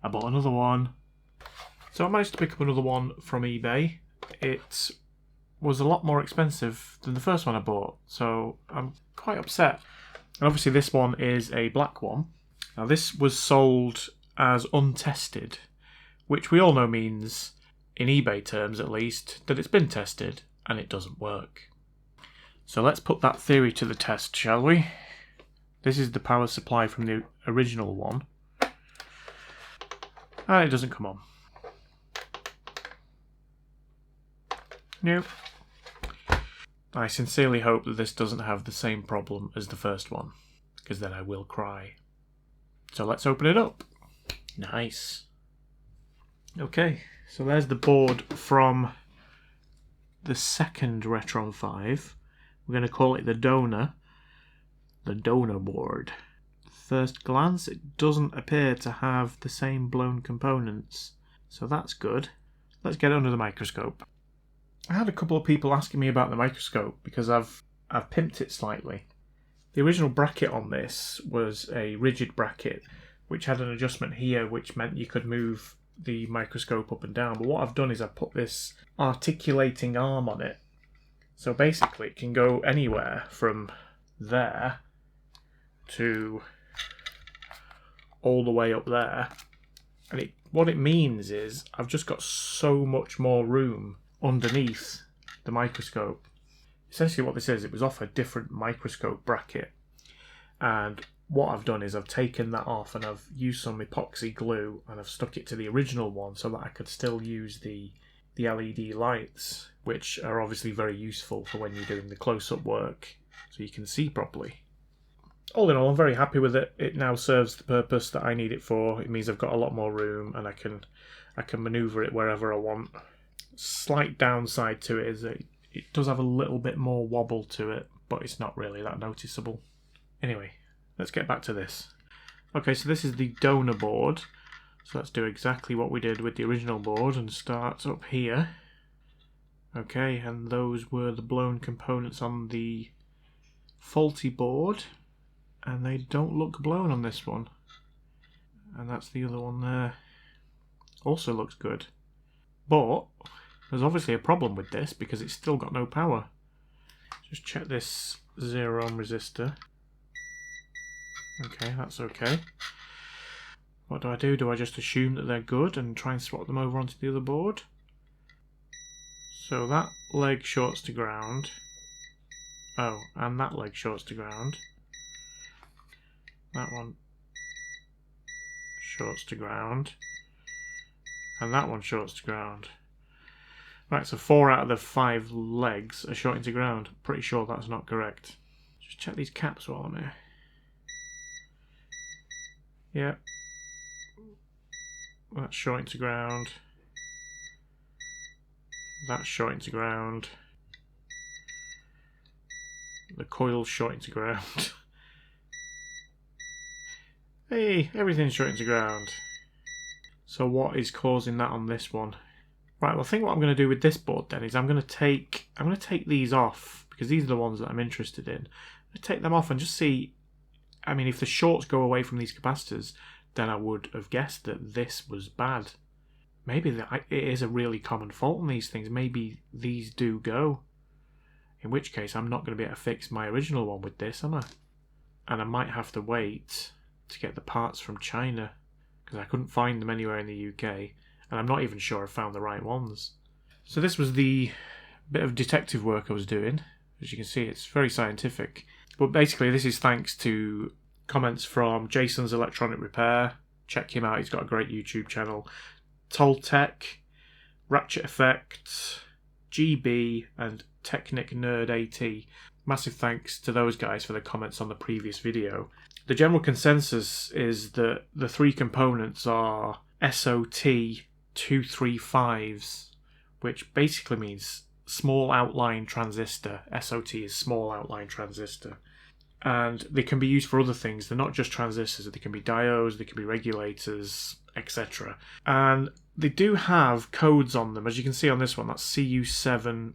I bought another one. So I managed to pick up another one from eBay. It was a lot more expensive than the first one I bought, so I'm quite upset. And obviously this one is a black one. Now this was sold as untested, which we all know means, in eBay terms at least, that it's been tested and it doesn't work. So let's put that theory to the test, shall we? This is the power supply from the original one. And it doesn't come on. Nope. I sincerely hope that this doesn't have the same problem as the first one, because then I will cry. So let's open it up. Nice. Okay, so there's the board from the second RetroN 5. We're going to call it the donor board. First glance, it doesn't appear to have the same blown components, so that's good. Let's get it under the microscope. I had a couple of people asking me about the microscope because I've pimped it slightly. The original bracket on this was a rigid bracket which had an adjustment here which meant you could move the microscope up and down, but what I've done is I've put this articulating arm on it, so basically it can go anywhere from there to all the way up there, and what it means is I've just got so much more room underneath the microscope. Essentially what this is, it was off a different microscope bracket, and what I've done is I've taken that off and I've used some epoxy glue and I've stuck it to the original one so that I could still use the LED lights, which are obviously very useful for when you're doing the close-up work so you can see properly. All in all, I'm very happy with it. It now serves the purpose that I need it for. It means I've got a lot more room and I can maneuver it wherever I want. Slight downside to it is that it does have a little bit more wobble to it, but it's not really that noticeable. Anyway, let's get back to this. Okay, so this is the donor board. So let's do exactly what we did with the original board and start up here. Okay, and those were the blown components on the faulty board. And they don't look blown on this one. And that's the other one there. Also looks good. But there's obviously a problem with this because it's still got no power. Just check this 0 ohm resistor. Okay, that's okay. What do? Do I just assume that they're good and try and swap them over onto the other board? So that leg shorts to ground. Oh, and that leg shorts to ground. That one shorts to ground. And that one shorts to ground. Right, so 4 out of the 5 legs are shorting to ground. Pretty sure that's not correct. Just check these caps while I'm here. Yeah. That's shorting to ground. That's shorting to ground. The coil's shorting to ground. Hey, everything's shorting to ground. So what is causing that on this one? Right, well I think what I'm going to do with this board then is I'm going to take these off because these are the ones that I'm interested in. I'm going to take them off and just see. I mean, if the shorts go away from these capacitors, then I would have guessed that this was bad. Maybe it is a really common fault on these things. Maybe these do go. In which case, I'm not going to be able to fix my original one with this, am I? And I might have to wait to get the parts from China because I couldn't find them anywhere in the UK. And I'm not even sure I found the right ones. So this was the bit of detective work I was doing. As you can see, it's very scientific. But basically, this is thanks to comments from Jason's Electronic Repair. Check him out, he's got a great YouTube channel. Toltec, Ratchet Effect, GB, and Technic Nerd AT. Massive thanks to those guys for the comments on the previous video. The general consensus is that the 3 components are SOT 235s, which basically means small outline transistor. SOT is small outline transistor. And they can be used for other things. They're not just transistors. They can be diodes, they can be regulators, etc. And they do have codes on them. As you can see on this one, that's CU7BA.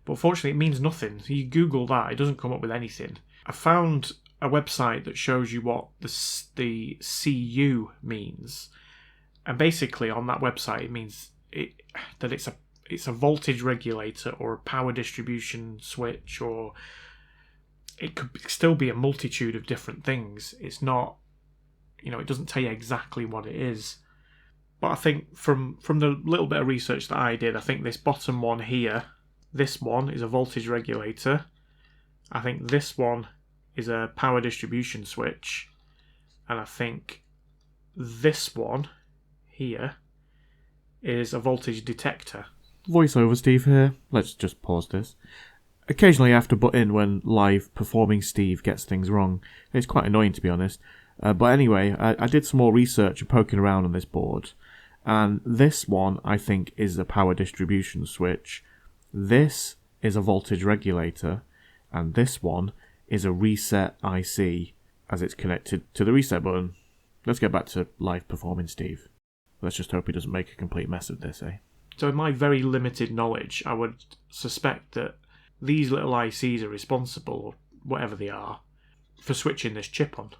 But unfortunately, it means nothing. So you Google that, it doesn't come up with anything. I found a website that shows you what the CU means, and basically on that website it means that it's a voltage regulator or a power distribution switch, or it could still be a multitude of different things. It's not, it doesn't tell you exactly what it is. But I think from the little bit of research that I did, I think this bottom one here, this one is a voltage regulator. I think this one is a power distribution switch. And I think this one here is a voltage detector. Voiceover Steve here. Let's just pause this. Occasionally I have to butt in when live performing Steve gets things wrong. It's quite annoying, to be honest. But anyway, I did some more research and poking around on this board. And this one, I think, is a power distribution switch. This is a voltage regulator. And this one is a reset IC, as it's connected to the reset button. Let's get back to live performing Steve. Let's just hope he doesn't make a complete mess of this, eh? So in my very limited knowledge, I would suspect that these little ICs are responsible, or whatever they are, for switching this chip on.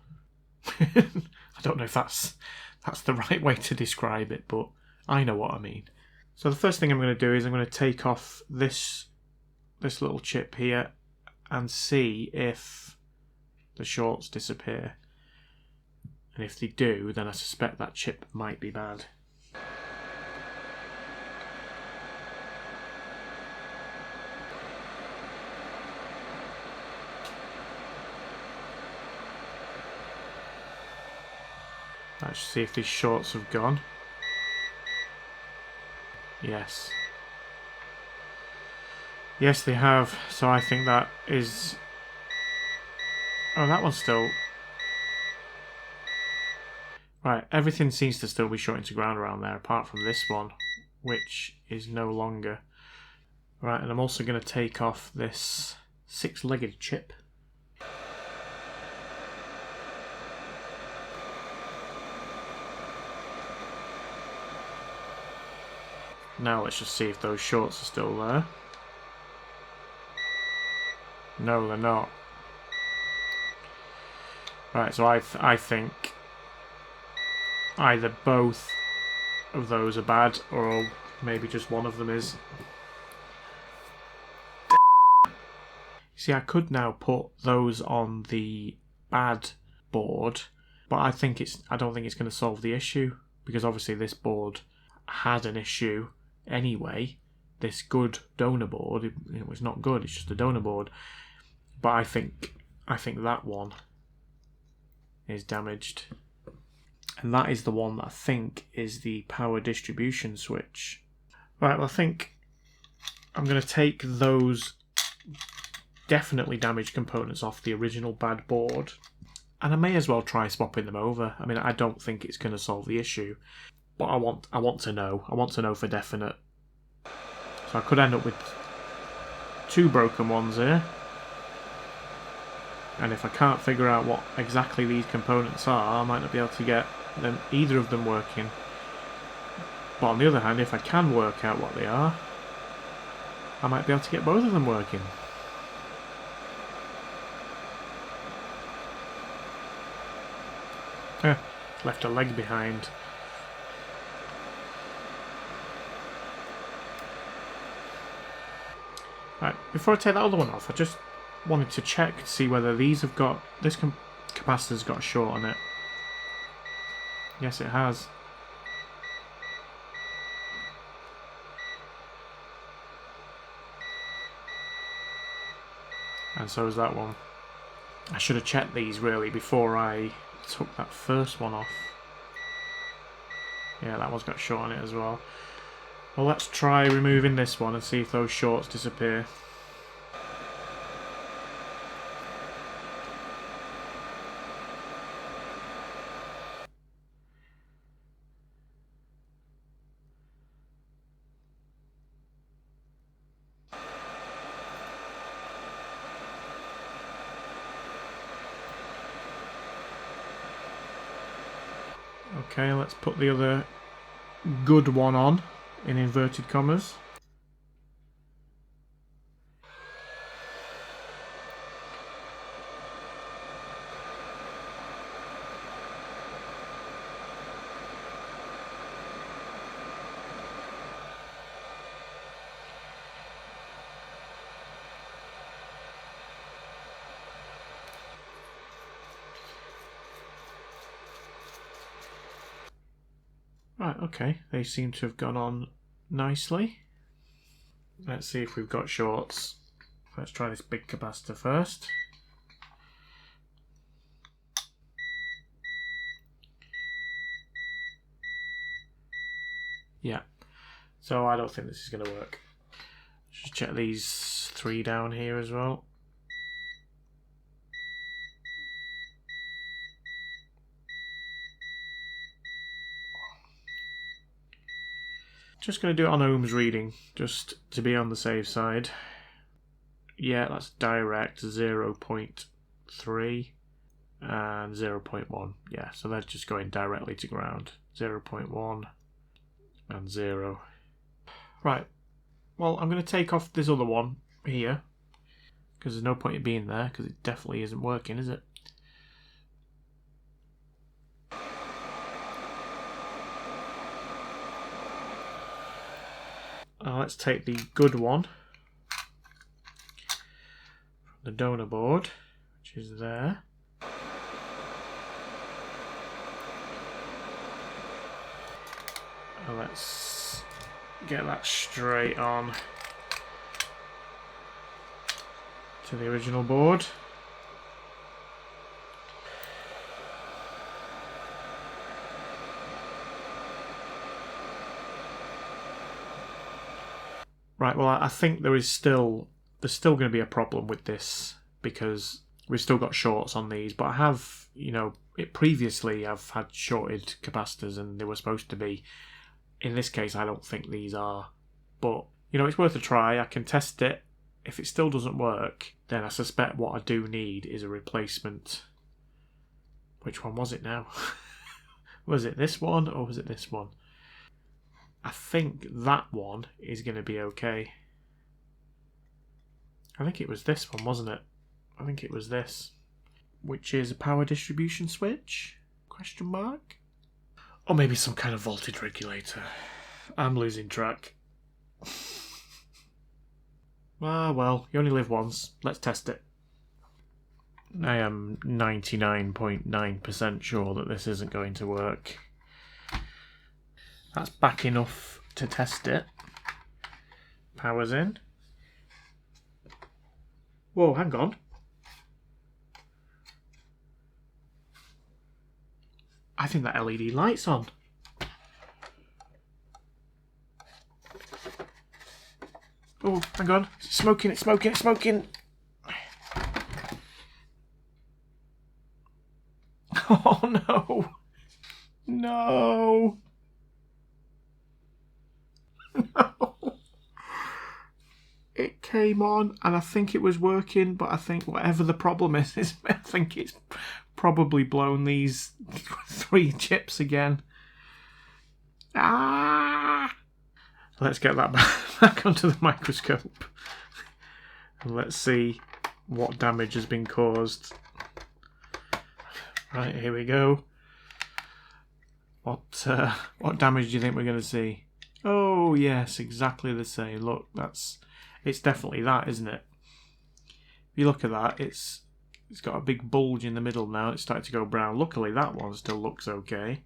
I don't know if that's the right way to describe it, but I know what I mean. So the first thing I'm going to do is I'm going to take off this little chip here and see if the shorts disappear. And if they do, then I suspect that chip might be bad. Let's see if these shorts have gone. Yes. Yes, they have. So I think that is... Oh, that one's still... Right, everything seems to still be shorting to ground around there, apart from this one, which is no longer. Right, and I'm also going to take off this 6-legged chip. Now let's just see if those shorts are still there. No, they're not. Right, so I think either both of those are bad, or maybe just one of them is. See, I could now put those on the bad board, but I don't think it's going to solve the issue, because obviously this board had an issue anyway. This good donor board, it was not good, it's just a donor board. But I think that one is damaged. And that is the one that I think is the power distribution switch. Right, well I think I'm going to take those definitely damaged components off the original bad board. And I may as well try swapping them over. I mean, I don't think it's going to solve the issue. But I want to know. I want to know for definite. So I could end up with 2 broken ones here. And if I can't figure out what exactly these components are, I might not be able to get either of them working. But on the other hand, if I can work out what they are, I might be able to get both of them working. Left a leg behind. Right, before I take that other one off, I just wanted to check to see whether these have got... This capacitor's got a short on it. Yes, it has. And so is that one. I should have checked these really before I took that first one off. Yeah, that one's got a short on it as well. Well, let's try removing this one and see if those shorts disappear. Okay, let's put the other good one on, in inverted commas. Right, okay. They seem to have gone on nicely. Let's see if we've got shorts. Let's try this big capacitor first. Yeah. So I don't think this is going to work. Just check these 3 down here as well. Just going to do it on ohms reading, just to be on the safe side. Yeah, that's direct 0.3 and 0.1. Yeah, so they're just going directly to ground. 0.1 and 0. Right, well, I'm going to take off this other one here, because there's no point in being there, because it definitely isn't working, is it? Let's take the good one from the donor board, which is there. And let's get that straight on to the original board. Right, well, I think there's still going to be a problem with this because we've still got shorts on these, but I have, previously I've had shorted capacitors and they were supposed to be. In this case, I don't think these are, but, it's worth a try. I can test it. If it still doesn't work, then I suspect what I do need is a replacement. Which one was it now? Was it this one or was it this one? I think that one is going to be okay. I think it was this one, wasn't it? I think it was this. Which is a power distribution switch? Question mark? Or maybe some kind of voltage regulator. I'm losing track. Well, you only live once. Let's test it. I am 99.9% sure that this isn't going to work. That's back enough to test it. Power's in. Whoa, hang on. I think that LED light's on. Oh, hang on. It's smoking, it's smoking, it's smoking. Oh, no. No. No. It came on and I think it was working, but I think whatever the problem is I think it's probably blown these 3 chips again. Ah! Let's get that back onto the microscope. And let's see what damage has been caused. Right, here we go. What damage do you think we're going to see? Oh, yes, exactly the same. Look, it's definitely that, isn't it? If you look at that, it's got a big bulge in the middle now. It's starting to go brown. Luckily, that one still looks okay.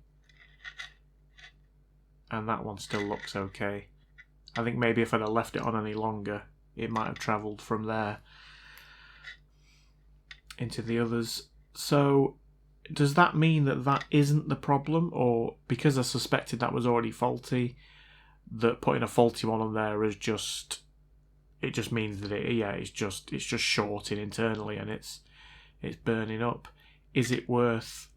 And that one still looks okay. I think maybe if I'd have left it on any longer, it might have travelled from there into the others. So, does that mean that that isn't the problem? Or because I suspected that was already faulty, that putting a faulty one on there is just... It just means that it's just shorting internally and it's burning up. Is it worth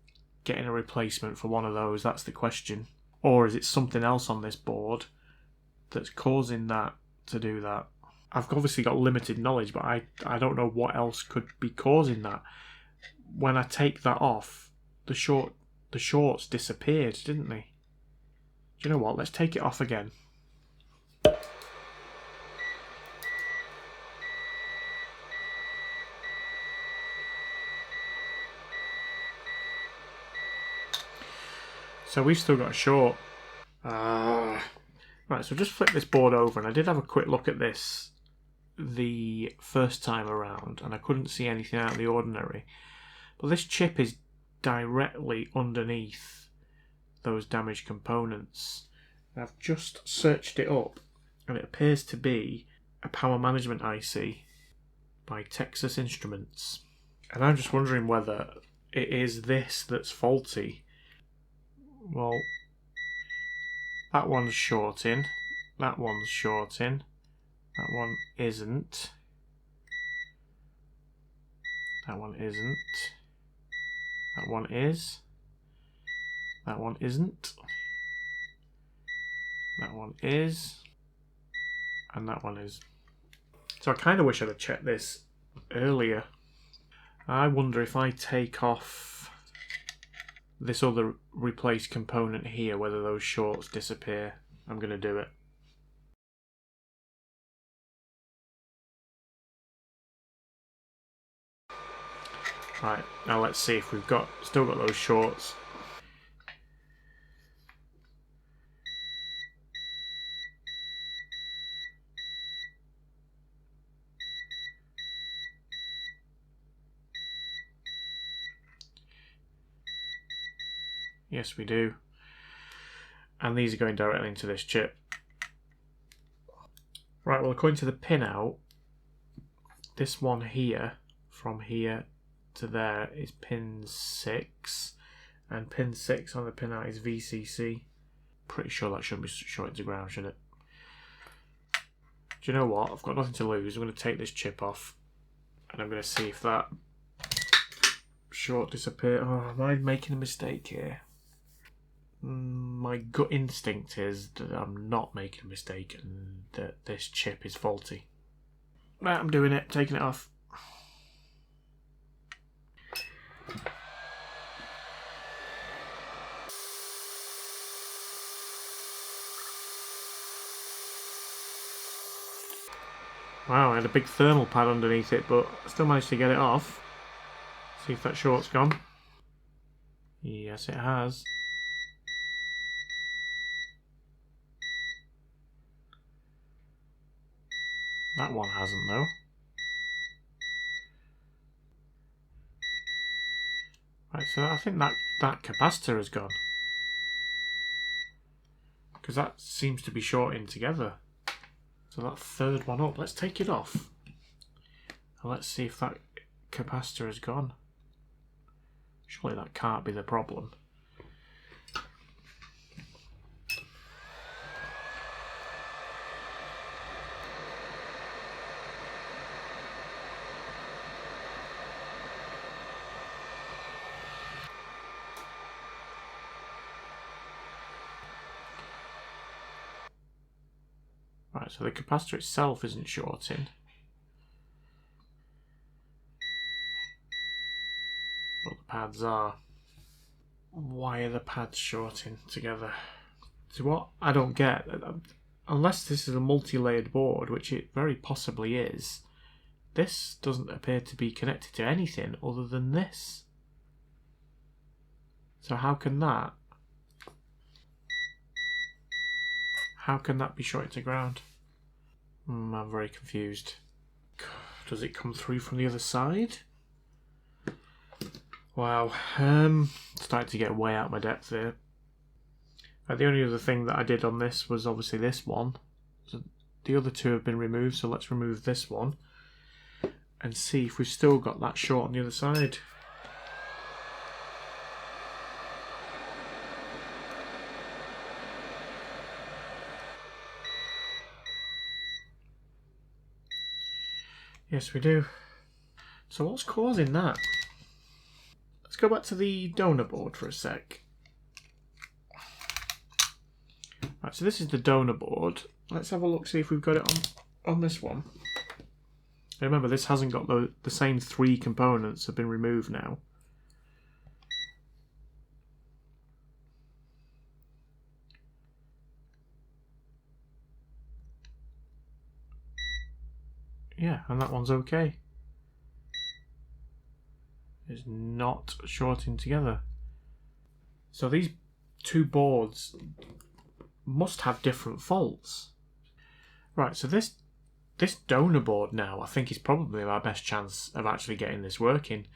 getting a replacement for one of those? That's the question. Or is it something else on this board that's causing that to do that? I've obviously got limited knowledge, but I don't know what else could be causing that. When I take that off, the shorts disappeared, didn't they? Do you know what? Let's take it off again. So we've still got a short. Right, so just flip this board over, and I did have a quick look at this the first time around, and I couldn't see anything out of the ordinary. But this chip is directly underneath those damaged components. I've just searched it up, and it appears to be a power management IC by Texas Instruments. And I'm just wondering whether it is this that's faulty. Well, that one's shorting, that one's shorting, that one isn't, that one isn't, that one is, that one isn't, that one is, and that one is. So I kind of wish I'd have checked this earlier. I wonder if I take off this other replace component here, whether those shorts disappear. I'm going to do it. Right, now let's see if we've still got those shorts. Yes, we do. And these are going directly into this chip. Right, well, according to the pinout, this one here, from here to there, is pin 6. And pin 6 on the pinout is VCC. Pretty sure that shouldn't be shorted to ground, should it? Do you know what? I've got nothing to lose. I'm going to take this chip off. And I'm going to see if that short disappears. Oh, am I making a mistake here? My gut instinct is that I'm not making a mistake and that this chip is faulty. Right, I'm doing it, taking it off. Wow, I had a big thermal pad underneath it, but I still managed to get it off. See if that short's gone. Yes, it has. That one hasn't, though. Right, so I think that capacitor has gone. Because that seems to be shorting together. So that third one up, let's take it off. And let's see if that capacitor has gone. Surely that can't be the problem. Right, so the capacitor itself isn't shorting. But the pads are. Why are the pads shorting together? So what I don't get, unless this is a multi-layered board, which it very possibly is, this doesn't appear to be connected to anything other than this. So how can that be shorted to ground? I'm very confused. Does it come through from the other side? Wow, starting to get way out of my depth here. The only other thing that I did on this was obviously this one. So the other two have been removed, so let's remove this one and see if we've still got that short on the other side. Yes, we do. So what's causing that? Let's go back to the donor board for a sec. Right, so this is the donor board. Let's have a look, see if we've got it on this one. Remember, this hasn't got the same 3 components have been removed now. Yeah, and that one's okay. It's not shorting together. So these 2 boards must have different faults. Right, so this donor board now, I think, is probably our best chance of actually getting this working,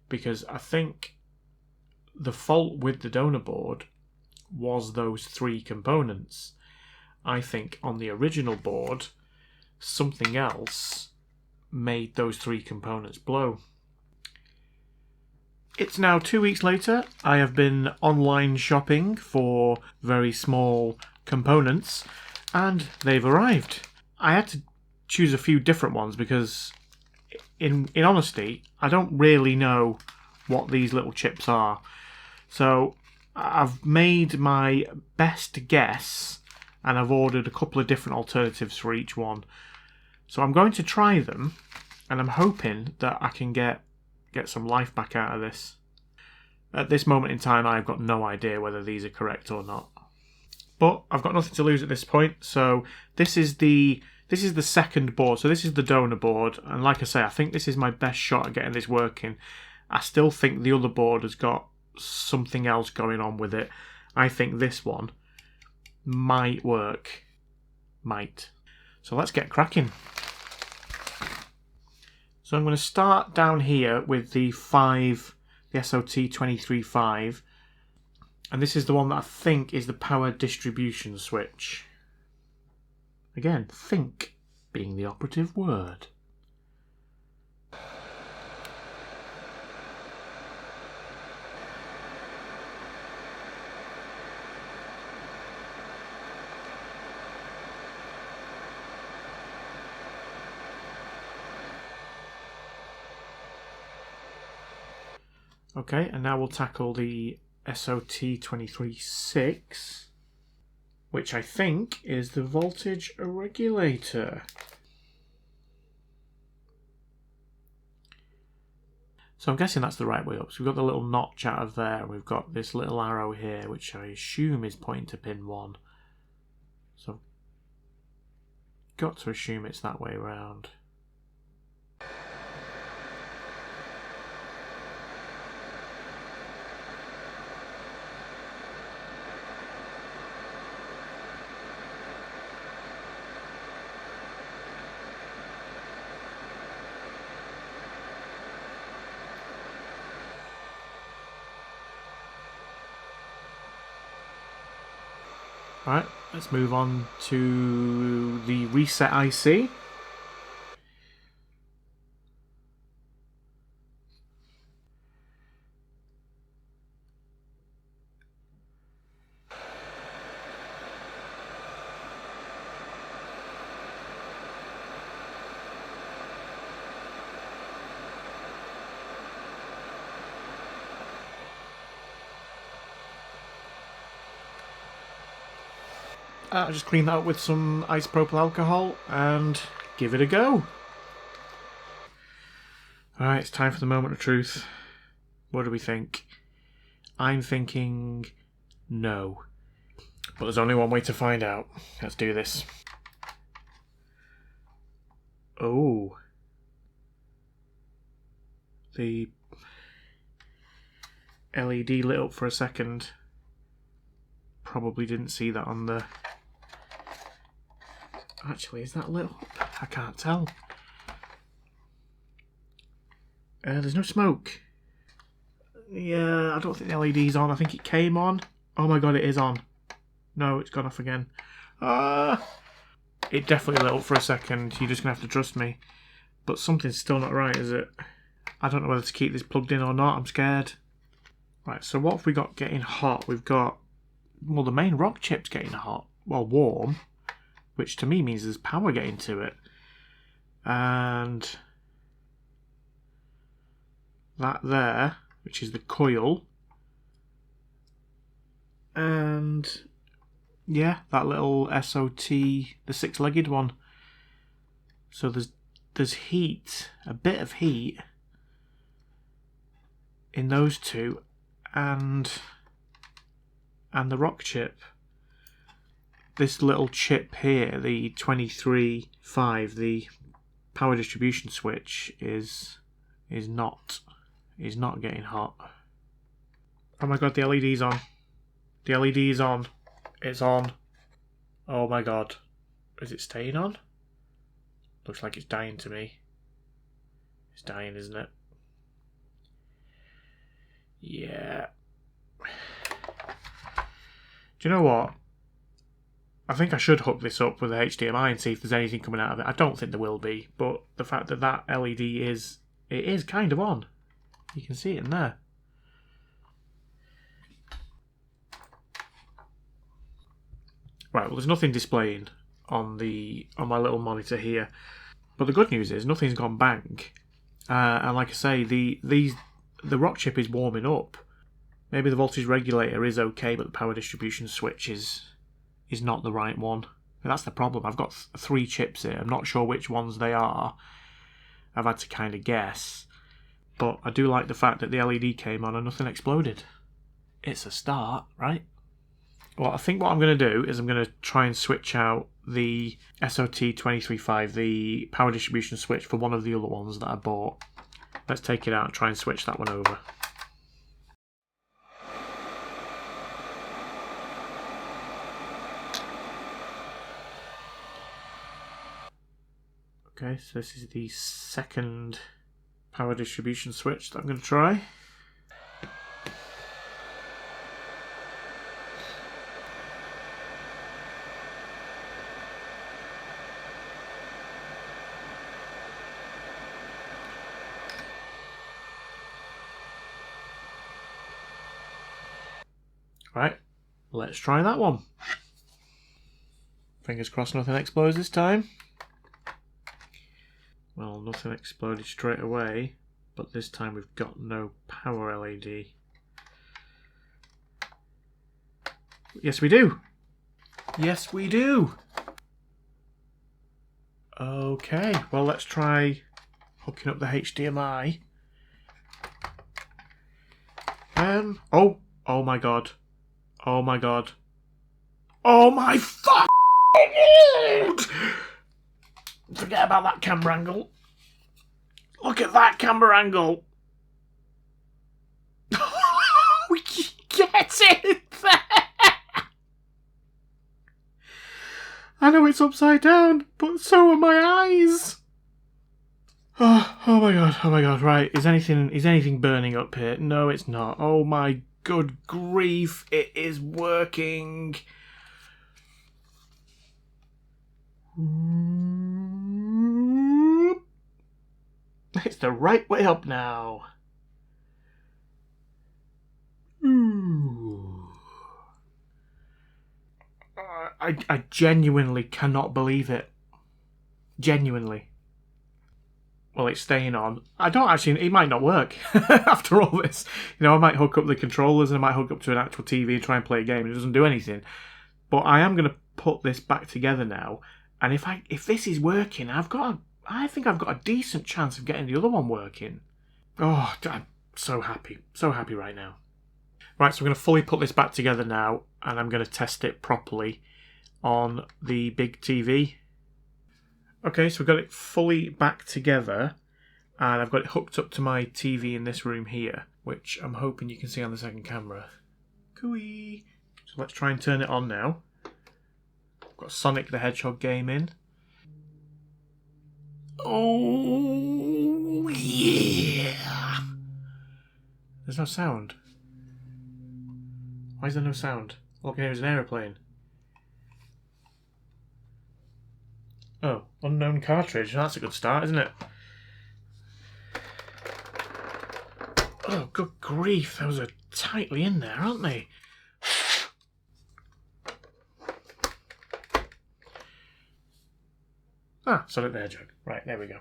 because I think the fault with the donor board was those 3 components. I think on the original board, something else made those 3 components blow. It's now 2 weeks later. I have been online shopping for very small components, and they've arrived. I had to choose a few different ones because, in honesty, I don't really know what these little chips are. So I've made my best guess, and I've ordered a couple of different alternatives for each one. So I'm going to try them, and I'm hoping that I can get some life back out of this. At this moment in time, I've got no idea whether these are correct or not. But I've got nothing to lose at this point, so this is the second board. So this is the donor board, and like I say, I think this is my best shot at getting this working. I still think the other board has got something else going on with it. I think this one might work. Might. So let's get cracking. So I'm going to start down here with the SOT235, and this is the one that I think is the power distribution switch. Again, think being the operative word. Okay, and now we'll tackle the SOT236, which I think is the voltage regulator. So I'm guessing that's the right way up. So we've got the little notch out of there, and we've got this little arrow here, which I assume is pointing to pin 1. So I've got to assume it's that way around. Alright, let's move on to the reset IC. I'll just clean that up with some isopropyl alcohol and give it a go. Alright, it's time for the moment of truth. What do we think? I'm thinking no. But there's only one way to find out. Let's do this. Oh. The LED lit up for a second. Probably didn't see that on the... Actually, is that lit up? I can't tell. There's no smoke. Yeah, I don't think the LED's on. I think it came on. Oh my god, it is on. No, it's gone off again. It definitely lit up for a second. You're just going to have to trust me. But something's still not right, is it? I don't know whether to keep this plugged in or not. I'm scared. Right, so what have we got getting hot? We've got... Well, the main rock chip's getting hot. Well, warm. Which to me means there's power getting to it. And... that there, which is the coil. And... yeah, that little SOT, the 6-legged one. So there's heat, a bit of heat in those two, and the rock chip. This little chip here, the 23.5, the power distribution switch, is not getting hot. Oh my god, the LED's on. The LED is on. It's on. Oh my god. Is it staying on? Looks like it's dying to me. It's dying, isn't it? Yeah. Do you know what? I think I should hook this up with a HDMI and see if there's anything coming out of it. I don't think there will be, but the fact that that LED is kind of on. You can see it in there. Right, well, there's nothing displaying on my little monitor here, but the good news is nothing's gone bang. And like I say, the rock chip is warming up. Maybe the voltage regulator is okay, but the power distribution switch is not the right one. And that's the problem. I've got 3 chips here. I'm not sure which ones they are. I've had to kind of guess. But I do like the fact that the LED came on and nothing exploded. It's a start, right? Well, I think what I'm going to do is I'm going to try and switch out the SOT235, the power distribution switch, for one of the other ones that I bought. Let's take it out and try and switch that one over. Okay, so this is the second power distribution switch that I'm going to try. Right, let's try that one. Fingers crossed nothing explodes this time. Well, nothing exploded straight away, but this time we've got no power LED. Yes, we do. Yes, we do. Okay, well, let's try hooking up the HDMI. Oh my god. Oh my god. Oh my fuck! Forget about that camera angle. Look at that camera angle. We get it there. I know it's upside down, but so are my eyes. Oh my god, oh my god, right. Is anything burning up here? No, it's not. Oh my good grief, it is working. It's the right way up now. Ooh. I genuinely cannot believe it. Genuinely. Well, it's staying on. I don't actually... It might not work after all this. You know, I might hook up the controllers and I might hook up to an actual TV and try and play a game. It doesn't do anything. But I am going to put this back together now. And if this is working, I think I've got a decent chance of getting the other one working. Oh, I'm so happy. So happy right now. Right, so I'm going to fully put this back together now. And I'm going to test it properly on the big TV. Okay, so we've got it fully back together, and I've got it hooked up to my TV in this room here, which I'm hoping you can see on the second camera. Cooey! So let's try and turn it on now. I've got Sonic the Hedgehog game in. Oh, yeah! There's no sound. Why is there no sound? All I can hear is an aeroplane. Oh, unknown cartridge. That's a good start, isn't it? Oh, good grief. Those are tightly in there, aren't they? Ah, Sonic the Hedgehog. Right, there we go.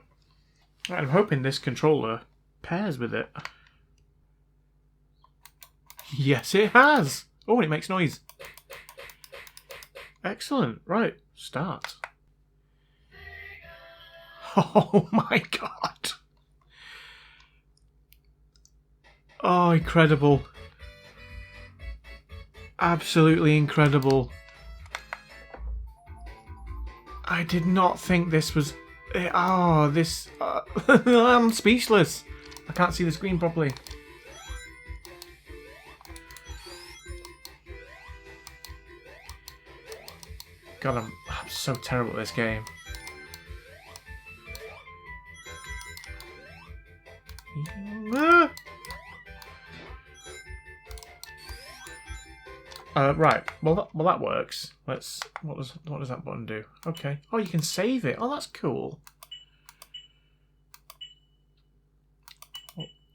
Right, I'm hoping this controller pairs with it. Yes, it has! Oh, and it makes noise. Excellent. Right, start. Oh my god. Oh, incredible. Absolutely incredible. I did not think this was... Oh, this... I'm speechless. I can't see the screen properly. God, I'm so terrible at this game. Right. Well, that works. What does that button do? Okay. Oh, you can save it. Oh, that's cool.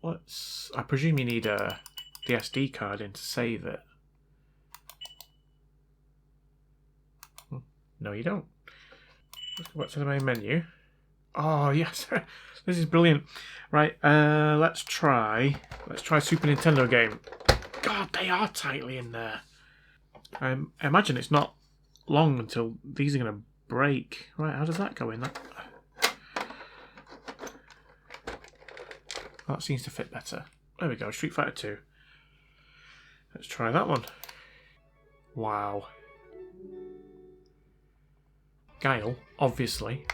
I presume you need the SD card in to save it. No, you don't. Let's go back to the main menu. Oh yes, this is brilliant. Right, let's try Super Nintendo game. God, they are tightly in there. I imagine it's not long until these are going to break. Right, how does that go in? That seems to fit better. There we go, Street Fighter 2. Let's try that one. Wow. Guile, obviously.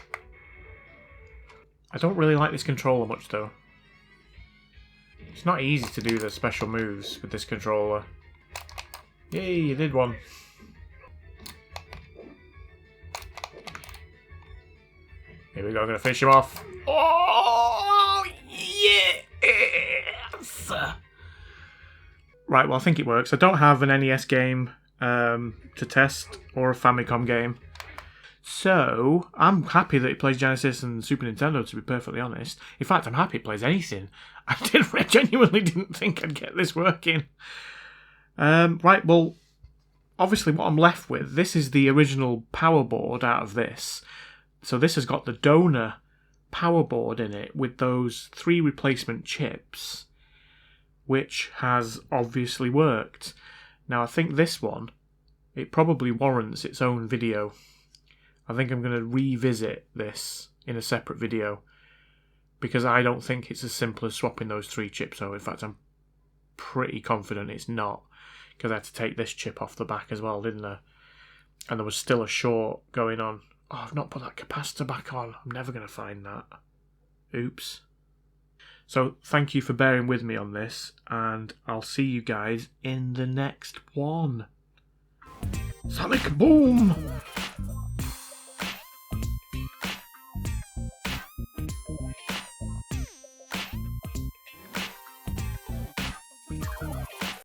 I don't really like this controller much though. It's not easy to do the special moves with this controller. Yay, you did one. Here we go, I'm going to finish him off. Oh, yes! Right, well I think it works. I don't have an NES game to test, or a Famicom game. So, I'm happy that it plays Genesis and Super Nintendo, to be perfectly honest. In fact, I'm happy it plays anything. I genuinely didn't think I'd get this working. Right, well, obviously what I'm left with, this is the original power board out of this. So this has got the donor power board in it with those 3 replacement chips, which has obviously worked. Now, I think this one, it probably warrants its own video. I think I'm going to revisit this in a separate video because I don't think it's as simple as swapping those 3 chips over. In fact, I'm pretty confident it's not because I had to take this chip off the back as well, didn't I? And there was still a short going on. Oh, I've not put that capacitor back on. I'm never going to find that. Oops. So thank you for bearing with me on this, and I'll see you guys in the next one. Sonic Boom!